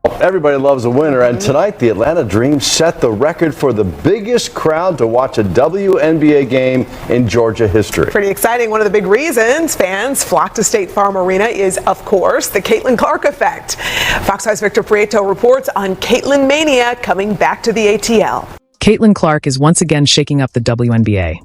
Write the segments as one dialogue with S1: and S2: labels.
S1: Everybody loves a winner, and tonight the Atlanta Dream set the record for the biggest crowd to watch a WNBA game in Georgia history.
S2: Pretty exciting. One of the big reasons fans flock to State Farm Arena is, of course, the Caitlin Clark effect. Fox 5's Victor Prieto reports on Caitlin Mania coming back to the ATL.
S3: Caitlin Clark is once again shaking up the WNBA.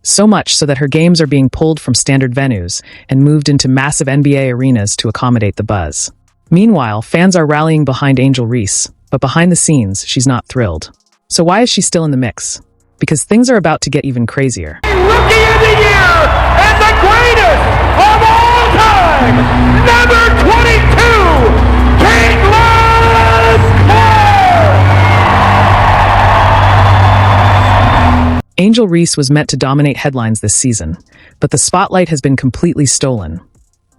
S3: So much so that her games are being pulled from standard venues and moved into massive NBA arenas to accommodate the buzz. Meanwhile, fans are rallying behind Angel Reese, but behind the scenes, she's not thrilled. So why is she still in the mix? Because things are about to get even crazier.
S4: Rookie of the Year and the greatest of all time, number 22, Caitlin Clark!
S3: Angel Reese was meant to dominate headlines this season, but the spotlight has been completely stolen.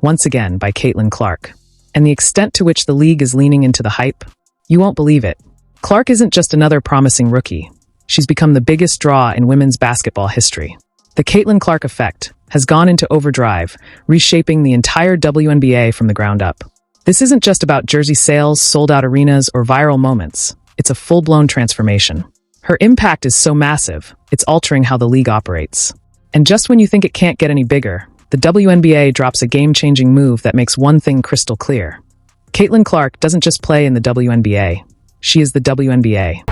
S3: Once again by Caitlin Clark. And the extent to which the league is leaning into the hype? You won't believe it. Clark isn't just another promising rookie. She's become the biggest draw in women's basketball history. The Caitlin Clark effect has gone into overdrive, reshaping the entire WNBA from the ground up. This isn't just about jersey sales, sold-out arenas, or viral moments. It's a full-blown transformation. Her impact is so massive, it's altering how the league operates. And just when you think it can't get any bigger, the WNBA drops a game-changing move that makes one thing crystal clear. Caitlin Clark doesn't just play in the WNBA. She is the WNBA.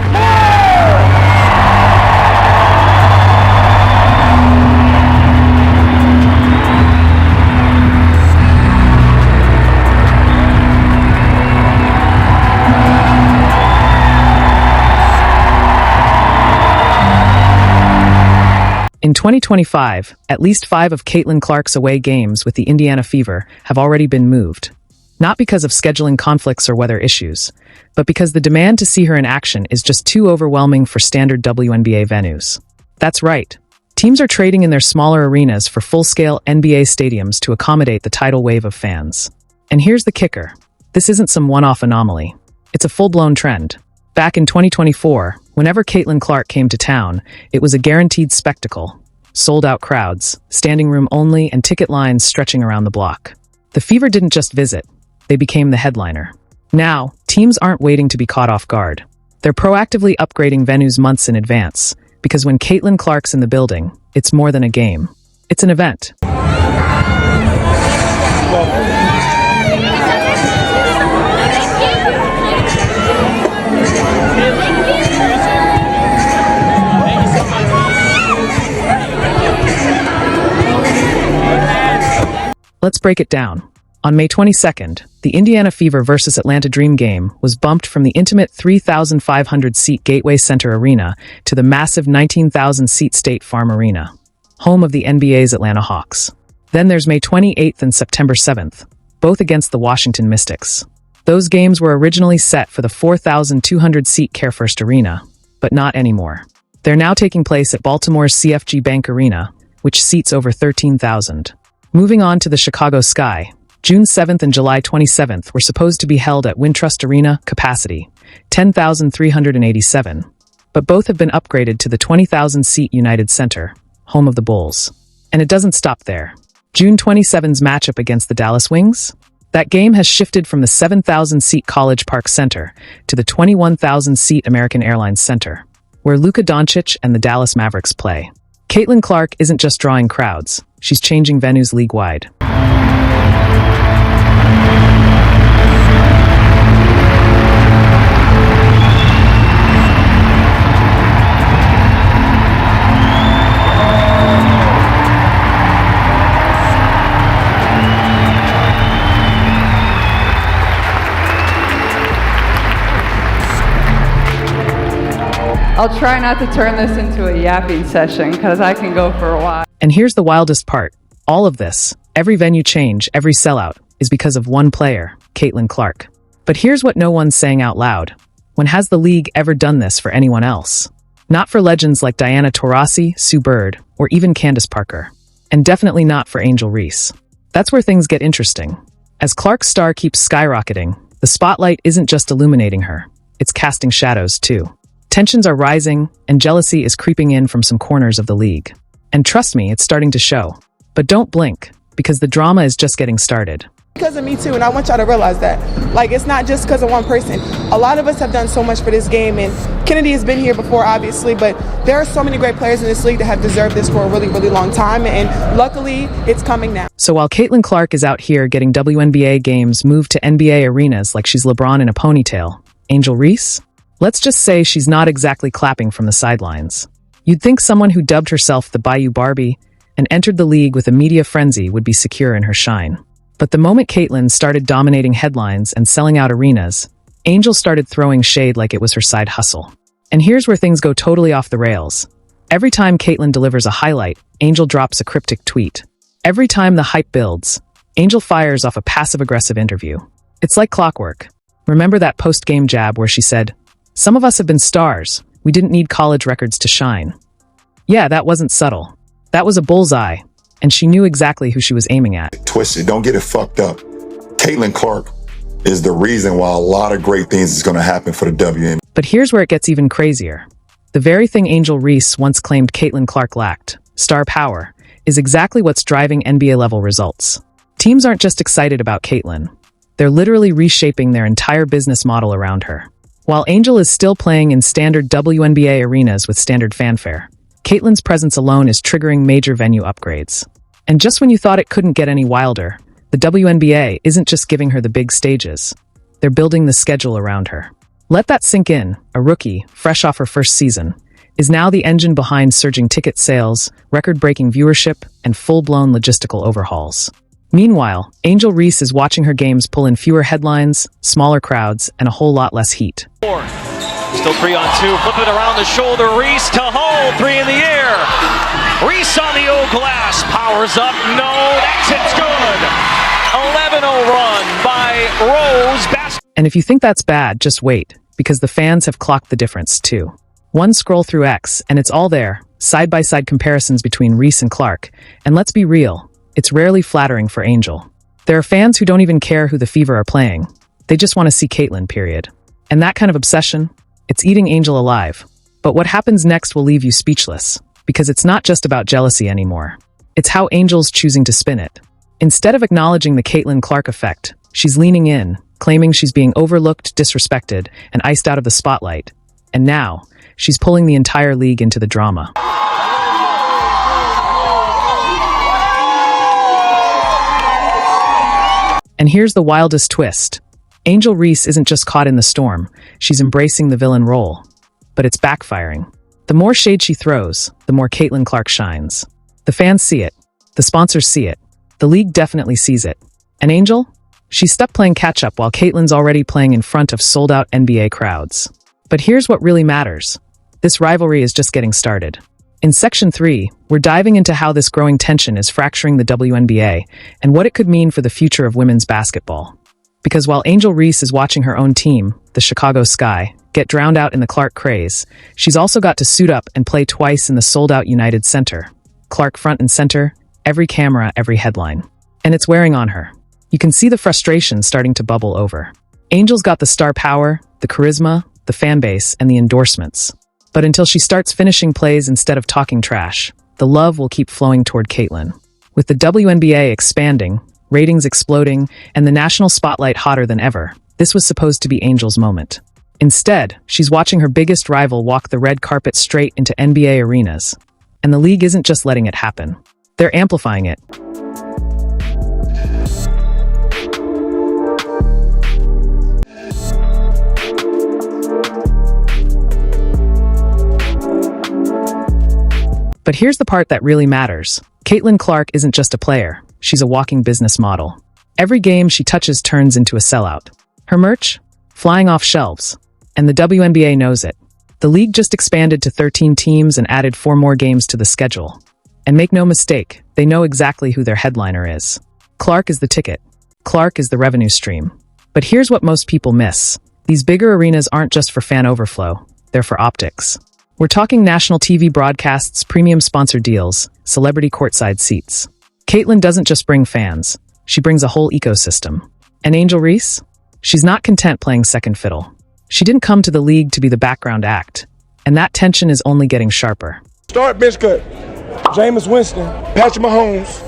S3: In 2025, at least 5 of Caitlin Clark's away games with the Indiana Fever have already been moved. Not because of scheduling conflicts or weather issues, but because the demand to see her in action is just too overwhelming for standard WNBA venues. That's right. Teams are trading in their smaller arenas for full-scale NBA stadiums to accommodate the tidal wave of fans. And here's the kicker. This isn't some one-off anomaly. It's a full-blown trend. Back in 2024, whenever Caitlin Clark came to town, it was a guaranteed spectacle. Sold-out crowds, standing room only, and ticket lines stretching around the block. The Fever didn't just visit, they became the headliner. Now, teams aren't waiting to be caught off guard. They're proactively upgrading venues months in advance, because when Caitlin Clark's in the building, it's more than a game. It's an event. Let's break it down. On May 22nd, the Indiana Fever vs. Atlanta Dream game was bumped from the intimate 3,500-seat Gateway Center Arena to the massive 19,000-seat State Farm Arena, home of the NBA's Atlanta Hawks. Then there's May 28th and September 7th, both against the Washington Mystics. Those games were originally set for the 4,200-seat CareFirst Arena, but not anymore. They're now taking place at Baltimore's CFG Bank Arena, which seats over 13,000. Moving on to the Chicago Sky, June 7th and July 27th were supposed to be held at Wintrust Arena, capacity 10,387, but both have been upgraded to the 20,000-seat United Center, home of the Bulls. And it doesn't stop there. June 27's matchup against the Dallas Wings? That game has shifted from the 7,000-seat College Park Center to the 21,000-seat American Airlines Center, where Luka Doncic and the Dallas Mavericks play. Caitlin Clark isn't just drawing crowds, she's changing venues league-wide.
S5: I'll try not to turn this into a yapping session because I can go for a while.
S3: And here's the wildest part. All of this, every venue change, every sellout, is because of one player, Caitlin Clark. But here's what no one's saying out loud. When has the league ever done this for anyone else? Not for legends like Diana Taurasi, Sue Bird, or even Candace Parker. And definitely not for Angel Reese. That's where things get interesting. As Clark's star keeps skyrocketing, the spotlight isn't just illuminating her, it's casting shadows too. Tensions are rising, and jealousy is creeping in from some corners of the league. And trust me, it's starting to show. But don't blink, because the drama is just getting started.
S6: Because of Me Too, and I want y'all to realize that. Like, it's not just because of one person. a lot of us have done so much for this game, and Kennedy has been here before, obviously, but there are so many great players in this league that have deserved this for a really, really long time, and luckily, it's coming now.
S3: So while Caitlin Clark is out here getting WNBA games moved to NBA arenas like she's LeBron in a ponytail, Angel Reese? Let's just say she's not exactly clapping from the sidelines. You'd think someone who dubbed herself the Bayou Barbie and entered the league with a media frenzy would be secure in her shine. But the moment Caitlin started dominating headlines and selling out arenas, Angel started throwing shade like it was her side hustle. And here's where things go totally off the rails. Every time Caitlin delivers a highlight, Angel drops a cryptic tweet. Every time the hype builds, Angel fires off a passive-aggressive interview. It's like clockwork. Remember that post-game jab where she said, "Some of us have been stars. We didn't need college records to shine." Yeah, that wasn't subtle. That was a bullseye, and she knew exactly who she was aiming at.
S7: Twisted, don't get it fucked up. Caitlin Clark is the reason why a lot of great things is going to happen for the WNBA.
S3: But here's where it gets even crazier. The very thing Angel Reese once claimed Caitlin Clark lacked, star power, is exactly what's driving NBA-level results. Teams aren't just excited about Caitlin. They're literally reshaping their entire business model around her. While Angel is still playing in standard WNBA arenas with standard fanfare, Caitlin's presence alone is triggering major venue upgrades. And just when you thought it couldn't get any wilder, the WNBA isn't just giving her the big stages. They're building the schedule around her. Let that sink in. A rookie, fresh off her first season, is now the engine behind surging ticket sales, record-breaking viewership, and full-blown logistical overhauls. Meanwhile, Angel Reese is watching her games pull in fewer headlines, smaller crowds, and a whole lot less heat.
S4: Still 3-on-2, flip it around the shoulder, Reese to hold, 3 in the air. Reese on the old glass, powers up, no, that's it's good. 11-0 run by Rose.
S3: And if you think that's bad, just wait, because the fans have clocked the difference too. One scroll through X, and it's all there, side-by-side comparisons between Reese and Clark, and let's be real, it's rarely flattering for Angel. There are fans who don't even care who the Fever are playing. They just want to see Caitlin, period. And that kind of obsession, it's eating Angel alive. But what happens next will leave you speechless, because it's not just about jealousy anymore. It's how Angel's choosing to spin it. Instead of acknowledging the Caitlin Clark effect, she's leaning in, claiming she's being overlooked, disrespected, and iced out of the spotlight. And now, she's pulling the entire league into the drama. And here's the wildest twist. Angel Reese isn't just caught in the storm, she's embracing the villain role. But it's backfiring. The more shade she throws, the more Caitlin Clark shines. The fans see it. The sponsors see it. The league definitely sees it. And Angel? She's stuck playing catch-up while Caitlin's already playing in front of sold-out NBA crowds. But here's what really matters. This rivalry is just getting started. In Section 3, we're diving into how this growing tension is fracturing the WNBA and what it could mean for the future of women's basketball. Because while Angel Reese is watching her own team, the Chicago Sky, get drowned out in the Clark craze, she's also got to suit up and play twice in the sold-out United Center. Clark front and center, every camera, every headline. And it's wearing on her. You can see the frustration starting to bubble over. Angel's got the star power, the charisma, the fan base, and the endorsements. But until she starts finishing plays instead of talking trash, the love will keep flowing toward Caitlin. With the WNBA expanding, ratings exploding, and the national spotlight hotter than ever, this was supposed to be Angel's moment. Instead, she's watching her biggest rival walk the red carpet straight into NBA arenas. And the league isn't just letting it happen. They're amplifying it. But here's the part that really matters. Caitlin Clark isn't just a player. She's a walking business model. Every game she touches turns into a sellout. Her merch? Flying off shelves. And the WNBA knows it. The league just expanded to 13 teams and added 4 more games to the schedule. And make no mistake, they know exactly who their headliner is. Clark is the ticket. Clark is the revenue stream. But here's what most people miss. These bigger arenas aren't just for fan overflow. They're for optics. We're talking national TV broadcasts, premium sponsor deals, celebrity courtside seats. Caitlin doesn't just bring fans. She brings a whole ecosystem. And Angel Reese? She's not content playing second fiddle. She didn't come to the league to be the background act. And that tension is only getting sharper.
S8: Start bench cut. Jameis Winston, Patrick Mahomes,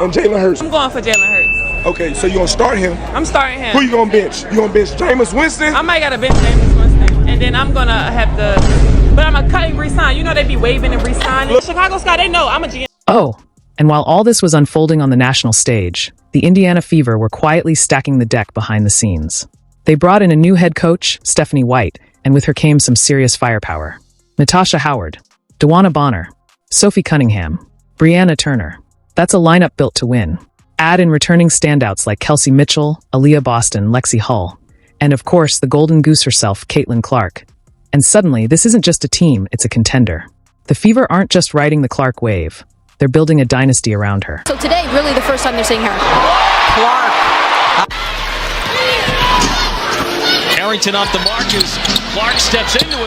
S8: and Jalen Hurts.
S9: I'm going for Jalen Hurts.
S8: Okay, so you gonna start him.
S9: I'm starting him.
S8: Who you gonna bench? You gonna bench Jameis Winston?
S9: I might gotta bench Jameis Winston, and then I'm gonna have to. But I'm gonna cut and resign. You know they be waving and resigning. Chicago Sky, they know I'm a GM.
S3: Oh, and while all this was unfolding on the national stage, the Indiana Fever were quietly stacking the deck behind the scenes. They brought in a new head coach, Stephanie White, and with her came some serious firepower. Natasha Howard, DeWanna Bonner, Sophie Cunningham, Brianna Turner. That's a lineup built to win. Add in returning standouts like Kelsey Mitchell, Aaliyah Boston, Lexi Hull, and of course the golden goose herself, Caitlin Clark. And suddenly, this isn't just a team, it's a contender. The Fever aren't just riding the Clark wave. They're building a dynasty around her.
S10: So today, really the first time they're seeing her.
S4: Clark. Harrington off the mark as Clark steps into it.